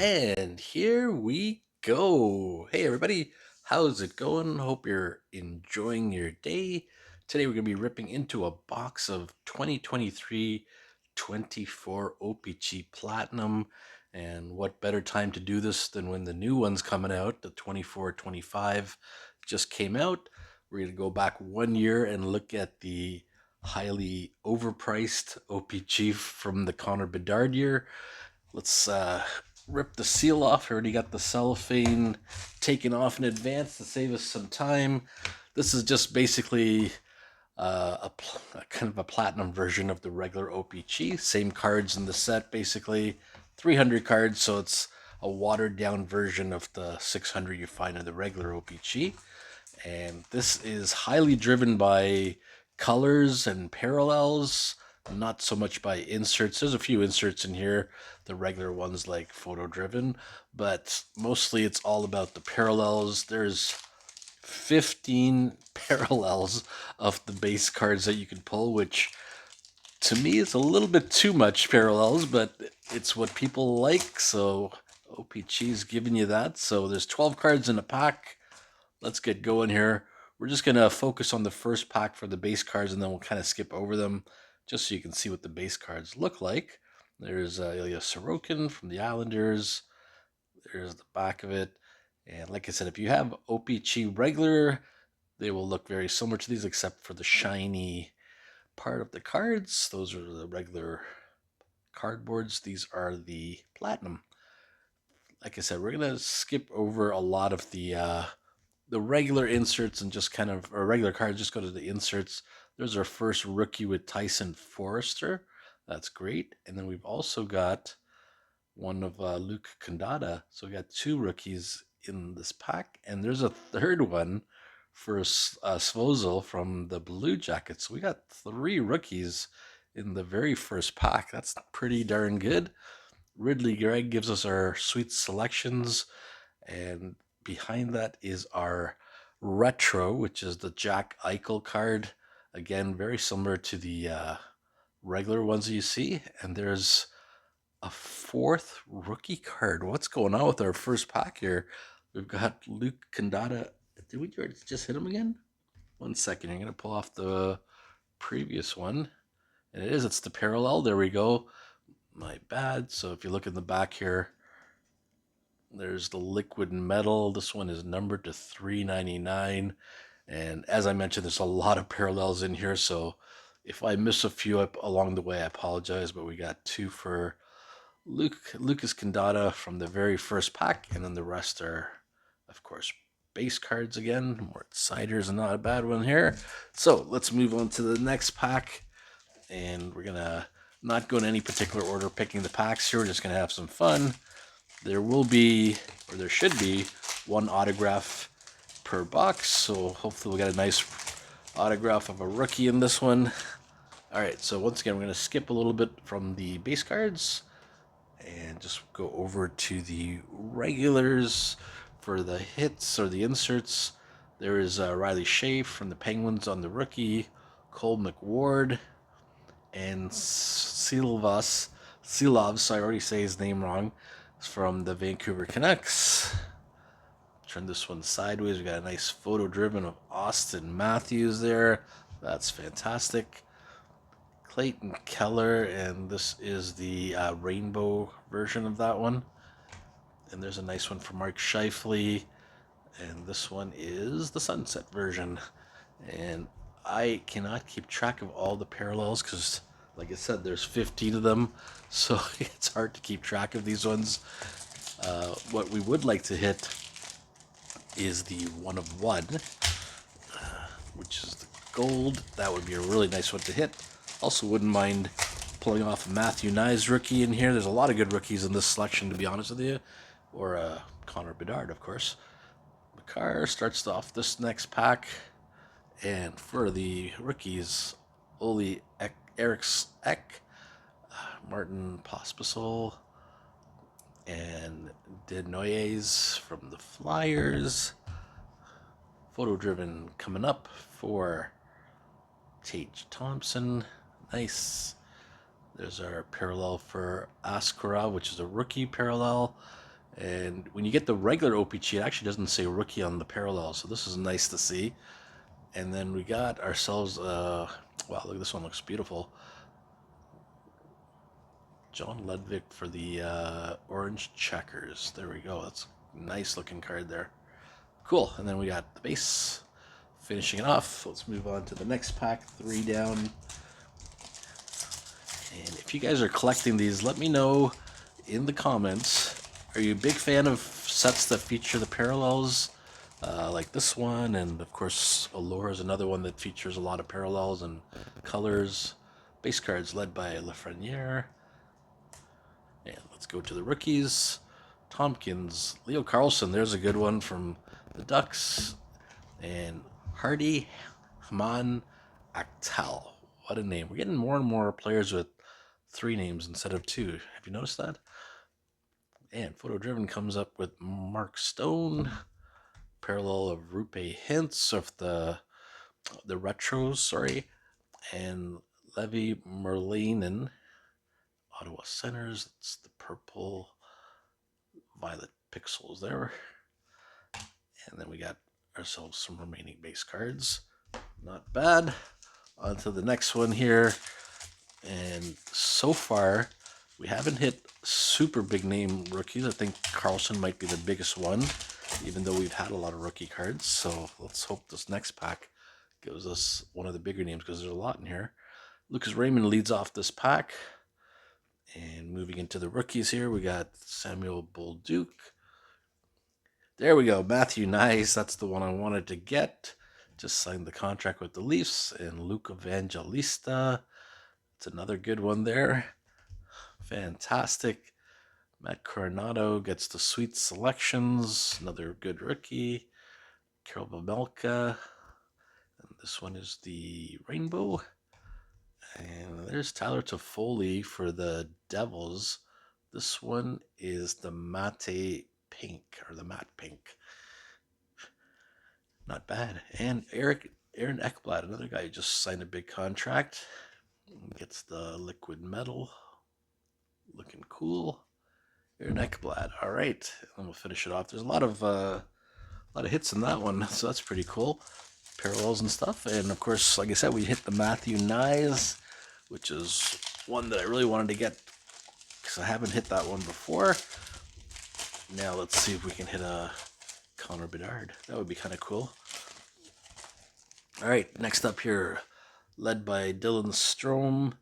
And here we go. Hey, everybody, how's it going? Hope you're enjoying your day. Today, we're going to be ripping into a box of 2023 24 O-PEE-CHEE Platinum. And what better time to do this than when the new one's coming out? The 24-25 just came out. We're going to go back 1 year and look at the highly overpriced O-PEE-CHEE from the BEDARD year. Let's rip the seal off. I already got the cellophane taken off in advance to save us some time. This is just basically a kind of a platinum version of the regular O-PEE-CHEE. Same cards in the set, basically 300 cards, so it's a watered down version of the 600 you find in the regular O-PEE-CHEE. And this is highly driven by colors and parallels, not so much by inserts. There's a few inserts in here, the regular ones like photo driven, but mostly it's all about the parallels. There's 15 parallels of the base cards that you can pull, which to me is a little bit too much parallels, but it's what people like. So O-PEE-CHEE's giving you that. So there's 12 cards in a pack. Let's get going here. We're just going to focus on the first pack for the base cards, and then we'll kind of skip over them just so you can see what the base cards look like. There's Ilya Sorokin from the Islanders. There's the back of it. And like I said, if you have O-PEE-CHEE regular, they will look very similar to these except for the shiny part of the cards. Those are the regular cardboards. These are the platinum. Like I said, we're going to skip over a lot of the regular inserts and just kind of, or regular cards, just go to the inserts. There's our first rookie with Tyson Forrester. That's great. And then we've also got one of Luke Kandada. So we got two rookies in this pack. And there's a third one for Svozil from the Blue Jackets. So we got three rookies in the very first pack. That's pretty darn good. Ridley Gregg gives us our sweet selections. And behind that is our retro, which is the Jack Eichel card. Again, very similar to the regular ones that you see. And there's a fourth rookie card. What's going on with our first pack here? We've got Luke Kandada. Did we just hit him again? 1 second. I'm going to pull off the previous one. And it's the parallel. There we go. My bad. So if you look in the back here, there's the liquid metal. This one is numbered to 399. And as I mentioned, there's a lot of parallels in here. So if I miss a few up along the way, I apologize. But we got two for Lucas Kandada from the very first pack. And then the rest are, of course, base cards again. Mort Seider's not a bad one here. So let's move on to the next pack. And we're going to not go in any particular order picking the packs here. We're just going to have some fun. There will be, or there should be, one autograph per box. So hopefully we'll get a nice autograph of a rookie in this one. All right, so once again, we're going to skip a little bit from the base cards and just go over to the regulars for the hits or the inserts. There is Riley Shea from the Penguins on the rookie, Cole McWard, and Silovs, so I already say his name wrong, from the Vancouver Canucks. Turn this one sideways. We got a nice photo driven of Austin Matthews there. That's fantastic. Clayton Keller, and this is the rainbow version of that one. And there's a nice one for Mark Scheifele, and this one is the sunset version. And I cannot keep track of all the parallels because, like I said, there's 15 of them, so it's hard to keep track of these ones. What we would like to hit is the one of one, which is the gold. That would be a really nice one to hit. Also wouldn't mind pulling off a Matthew Knies rookie in here. There's a lot of good rookies in this selection, to be honest with you. Or Connor Bedard, of course. McCarr starts off this next pack. And for the rookies, Oli Eriks Ek, Martin Pospisil, and Denoyes from the Flyers. Photo driven coming up for Tage Thompson. Nice. There's our parallel for Askara, which is a rookie parallel. And when you get the regular O-PEE-CHEE, it actually doesn't say rookie on the parallel, so this is nice to see. And then we got ourselves, wow, look, this one looks beautiful. John Ludwig for the orange checkers. There we go. That's a nice looking card there. Cool. And then we got the base. Finishing it off. Let's move on to the next pack. 3 down. And if you guys are collecting these, let me know in the comments. Are you a big fan of sets that feature the parallels? Like this one, and of course Allure is another one that features a lot of parallels and colors. Base cards led by Lafreniere. And let's go to the rookies. Tompkins, Leo Carlson, there's a good one from the Ducks. And Hardy Haman Akhtal. What a name. We're getting more and more players with 3 names instead of 2. Have you noticed that? And Photo Driven comes up with Mark Stone. Parallel of Rupe Hintz of the retros, sorry. And Levi Merlinen. Ottawa Centers. It's the purple violet pixels there. And then we got ourselves some remaining base cards. Not bad. On to the next one here. And so far, we haven't hit super big name rookies. I think Carlson might be the biggest one, even though we've had a lot of rookie cards. So let's hope this next pack gives us one of the bigger names, because there's a lot in here. Lucas Raymond leads off this pack. And moving into the rookies here, we got Samuel Bolduc. There we go. Matthew Knies. That's the one I wanted to get. Just signed the contract with the Leafs. And Luke Evangelista. It's another good one there. Fantastic. Matt Coronado gets the sweet selections. Another good rookie. Carol Babelka. And this one is the rainbow. And there's Tyler Toffoli for the Devils. This one is the matte pink, or the matte pink. Not bad. And Aaron Ekblad, another guy who just signed a big contract. Gets the liquid metal. Looking cool. Aaron Ekblad. All right. And we'll finish it off. There's a lot of hits in that one, so that's pretty cool. Parallels and stuff. And of course, like I said, we hit the Matthew Knies, which is one that I really wanted to get because I haven't hit that one before. Now let's see if we can hit a Connor Bedard. That would be kind of cool. All right, next up here, led by Dylan Strome.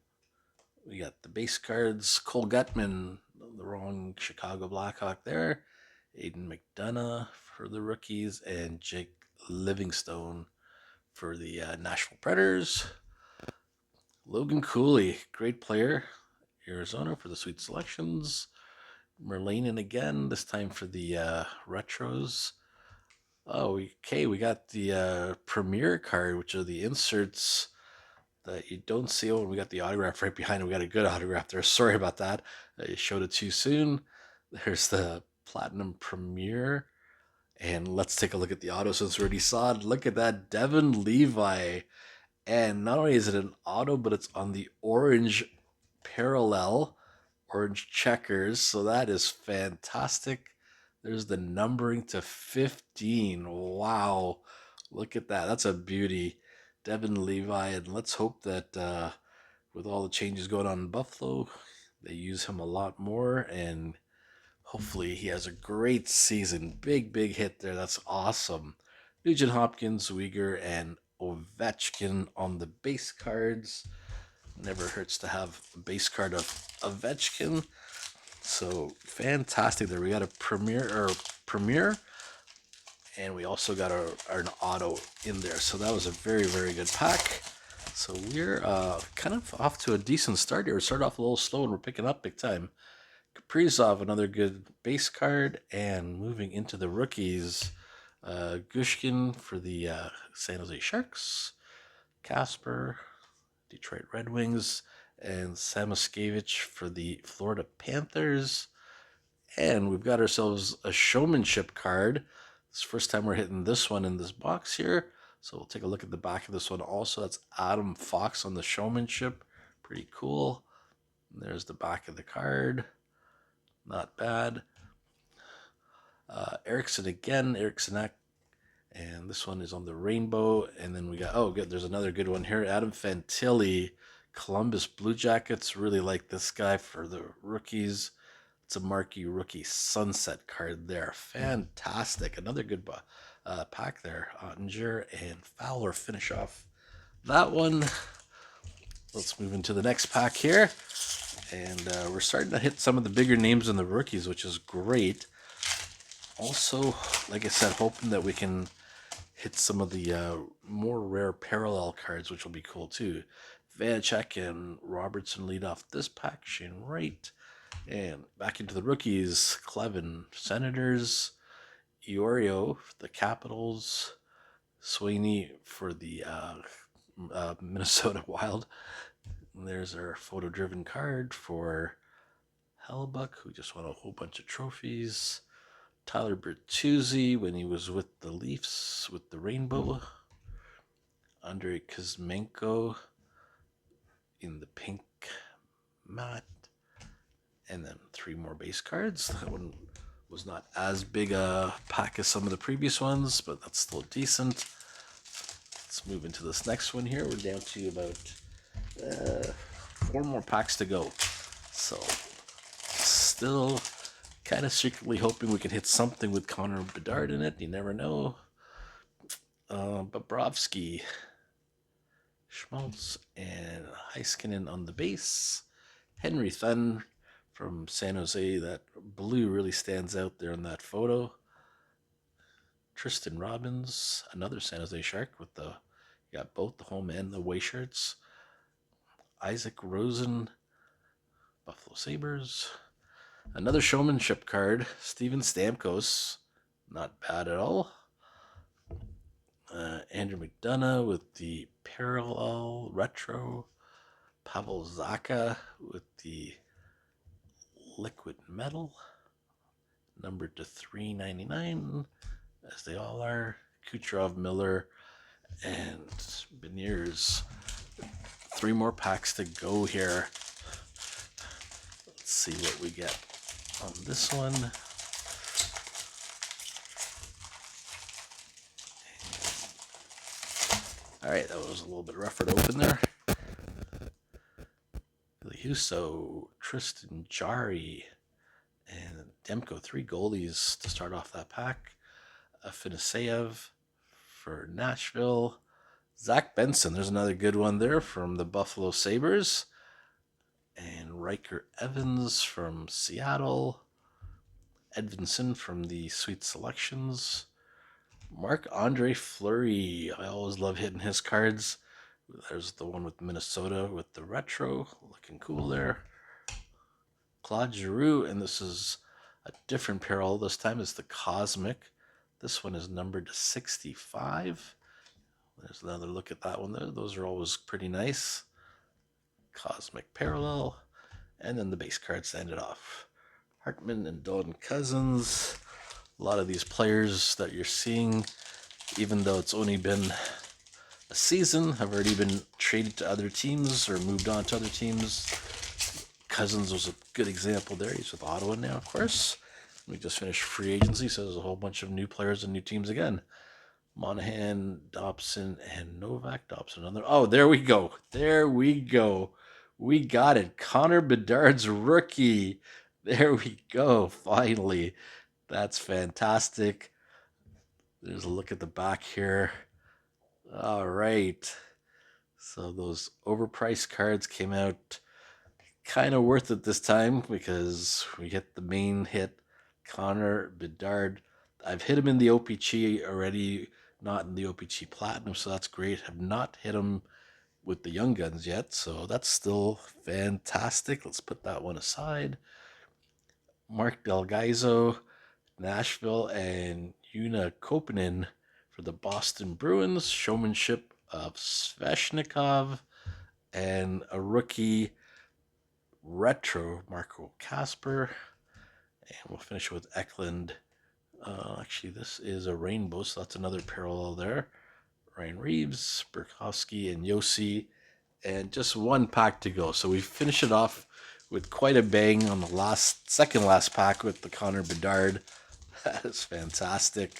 We got the base cards. Cole Gutman, the wrong Chicago Blackhawk there. Aiden McDonough for the rookies, and Jake Livingstone for the Nashville Predators. Logan Cooley, great player. Arizona for the sweet selections. Merlinen again, this time for the retros. Oh, okay, we got the Premier card, which are the inserts that you don't see. Oh, we got the autograph right behind it. We got a good autograph there. Sorry about that. I showed it too soon. There's the Platinum Premier. And let's take a look at the auto since we already saw it. Look at that, Devin Levi. And not only is it an auto, but it's on the orange parallel, orange checkers. So that is fantastic. There's the numbering to 15. Wow. Look at that. That's a beauty. Devin Levi. And let's hope that with all the changes going on in Buffalo, they use him a lot more. And hopefully he has a great season. Big, big hit there. That's awesome. Nugent Hopkins, Uyghur, and Ovechkin on the base cards. Never hurts to have a base card of Ovechkin. So fantastic there. We got a Premier, and we also got an auto in there. So that was a very, very good pack. So we're kind of off to a decent start here. We started off a little slow, and we're picking up big time. Kaprizov, another good base card, and moving into the rookies, Gushkin for the San Jose Sharks, Casper, Detroit Red Wings, and Samoskevich for the Florida Panthers. And we've got ourselves a showmanship card. It's the first time we're hitting this one in this box here. So we'll take a look at the back of this one also. That's Adam Fox on the showmanship. Pretty cool. And there's the back of the card. Not bad. Erickson again, Erickson, and this one is on the rainbow. And then we got, oh, good, there's another good one here. Adam Fantilli, Columbus Blue Jackets. Really like this guy for the rookies. It's a marquee rookie sunset card there. Fantastic. Another good pack there. Ottinger and Fowler finish off that one. Let's move into the next pack here. And we're starting to hit some of the bigger names in the rookies, which is great. Also, like I said, hoping that we can hit some of the more rare parallel cards, which will be cool too. Vanacek and Robertson lead off this pack. Shane Wright. And back into the rookies. Clevin, Senators. Iorio, the Capitals. Sweeney for the Minnesota Wild. And there's our photo-driven card for Hellebuck, who just won a whole bunch of trophies. Tyler Bertuzzi when he was with the Leafs with the rainbow. Andrei Kuzmenko in the pink matte. And then 3 more base cards. That one was not as big a pack as some of the previous ones, but that's still decent. Let's move into this next one here. We're down to about 4 more packs to go. So still kind of secretly hoping we can hit something with Connor Bedard in it. You never know. Bobrovsky, Schmaltz, and Heiskanen on the base. Henry Thun from San Jose. That blue really stands out there in that photo. Tristan Robbins, another San Jose Shark with you got both the home and the away shirts. Isaac Rosen, Buffalo Sabres. Another showmanship card, Steven Stamkos, not bad at all. Andrew McDonough with the parallel retro. Pavel Zacha with the liquid metal, numbered to $3.99, as they all are. Kucherov, Miller, and Beniers. 3 more packs to go here. Let's see what we get on this one. All right, that was a little bit rougher to open there. Huso, Tristan Jarry, and Demko, 3 goalies to start off that pack. Afanaseyev for Nashville. Zach Benson, there's another good one there from the Buffalo Sabres. And Riker Evans from Seattle. Edvinson from the Sweet Selections. Marc-Andre Fleury, I always love hitting his cards. There's the one with Minnesota with the retro, looking cool there. Claude Giroux, and this is a different parallel. This time is the Cosmic. This one is numbered to 65. There's another look at that one there. Those are always pretty nice. Cosmic parallel. And then the base cards to end it off. Hartman and Dalton Cousins. A lot of these players that you're seeing, even though it's only been a season, have already been traded to other teams or moved on to other teams. Cousins was a good example there. He's with Ottawa now, of course. We just finished free agency, so there's a whole bunch of new players and new teams again. Monahan, Dobson, and Novak. Dobson, another. Oh, there we go. There we go. We got it. Connor Bedard's rookie. There we go. Finally. That's fantastic. There's a look at the back here. All right. So those overpriced cards came out kind of worth it this time because we hit the main hit, Connor Bedard. I've hit him in the O-PEE-CHEE already, not in the O-PEE-CHEE Platinum, so that's great. Have not hit him with the Young Guns yet, so that's still fantastic. Let's put that one aside. Mark Delgaizo, Nashville, and Una Koppanen for the Boston Bruins. Showmanship of Sveshnikov, and a rookie retro Marco Casper. And we'll finish with Eklund. Actually, this is a rainbow, so that's another parallel there. Ryan Reeves, Burkowski, and Yossi. And just 1 pack to go. So we finish it off with quite a bang on the second last pack with the Connor Bedard. That is fantastic.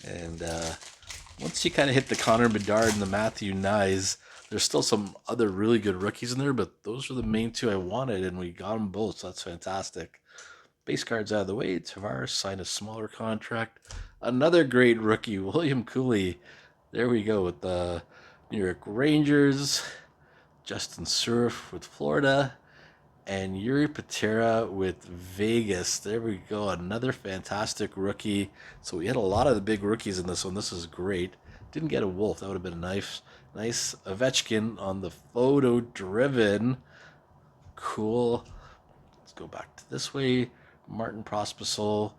And once you kind of hit the Connor Bedard and the Matthew Nyes, there's still some other really good rookies in there, but those are the main two I wanted, and we got them both, so that's fantastic. Base cards out of the way. Tavares signed a smaller contract. Another great rookie, William Cooley. There we go with the New York Rangers. Justin Surf with Florida. And Yuri Patera with Vegas. There we go. Another fantastic rookie. So we had a lot of the big rookies in this one. This is great. Didn't get a Wolf. That would have been a nice Ovechkin on the photo driven. Cool. Let's go back to this way. Martin Prospicel.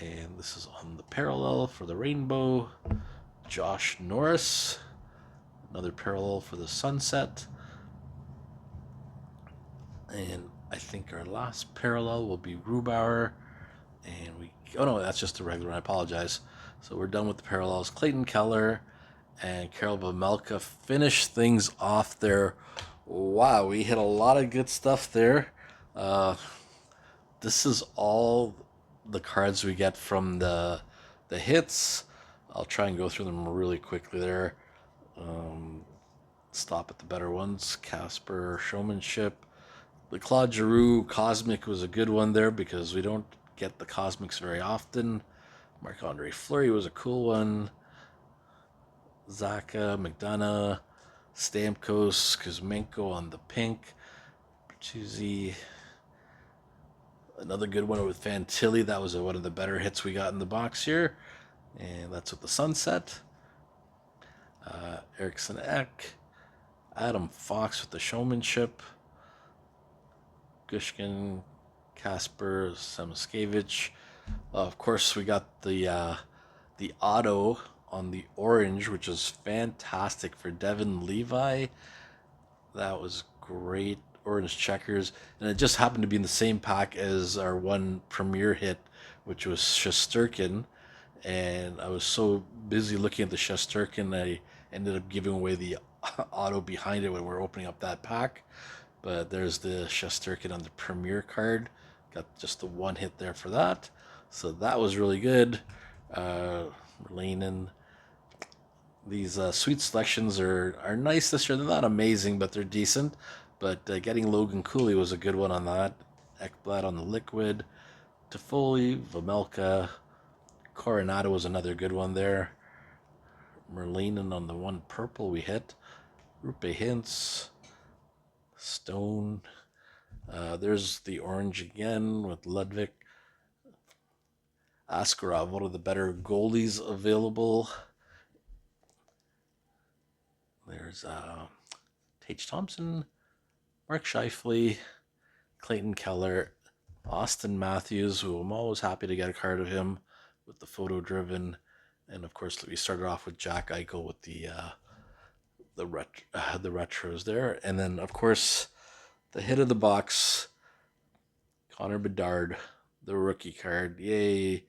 And this is on the parallel for the rainbow. Josh Norris. Another parallel for the sunset. And I think our last parallel will be Rubauer. And oh no, that's just a regular one. I apologize. So we're done with the parallels. Clayton Keller and Karel Vejmelka finish things off there. Wow, we hit a lot of good stuff there. This is all the cards we get from the hits. I'll try and go through them really quickly there. Stop at the better ones. Casper, Showmanship. The Claude Giroux Cosmic was a good one there because we don't get the Cosmics very often. Marc-Andre Fleury was a cool one. Zaka, McDonough, Stamkos, Kuzmenko on the pink. Bertuzzi. Another good one with Fantilli. That was one of the better hits we got in the box here. And that's with the sunset. Eriksson Ek. Adam Fox with the Showmanship. Gushkin, Kasper, Samoskevich. Of course, we got the auto on the orange, which is fantastic for Devin Levi. That was great. Orange checkers. And it just happened to be in the same pack as our one premier hit, which was Shesterkin. And I was so busy looking at the Shesterkin, I ended up giving away the auto behind it when we were opening up that pack. But there's the Shesterkin on the premier card. Got just the one hit there for that. So that was really good. Lenin. These sweet selections are nice this year. They're not amazing, but they're decent. But getting Logan Cooley was a good one on that. Ekblad on the liquid. Toffoli, Vejmelka. Coronado was another good one there. Merlinen on the one purple we hit. Rupe Hintz. Stone. There's the orange again with Ludwig. Askarov, one of the better goalies available. There's Tage Thompson, Mark Scheifele, Clayton Keller, Austin Matthews, who I'm always happy to get a card of him with the photo driven. And of course, we started off with Jack Eichel with the retros there. And then, of course, the hit of the box, Connor Bedard, the rookie card. Yay.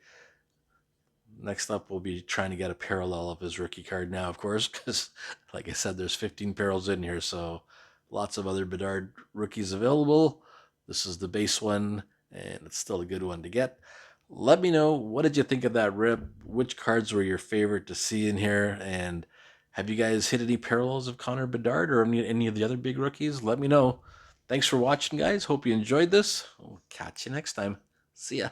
Next up, we'll be trying to get a parallel of his rookie card now, of course, because, like I said, there's 15 parallels in here, so lots of other Bedard rookies available. This is the base one, and it's still a good one to get. Let me know, what did you think of that rip? Which cards were your favorite to see in here? And have you guys hit any parallels of Connor Bedard or any of the other big rookies? Let me know. Thanks for watching, guys. Hope you enjoyed this. We'll catch you next time. See ya.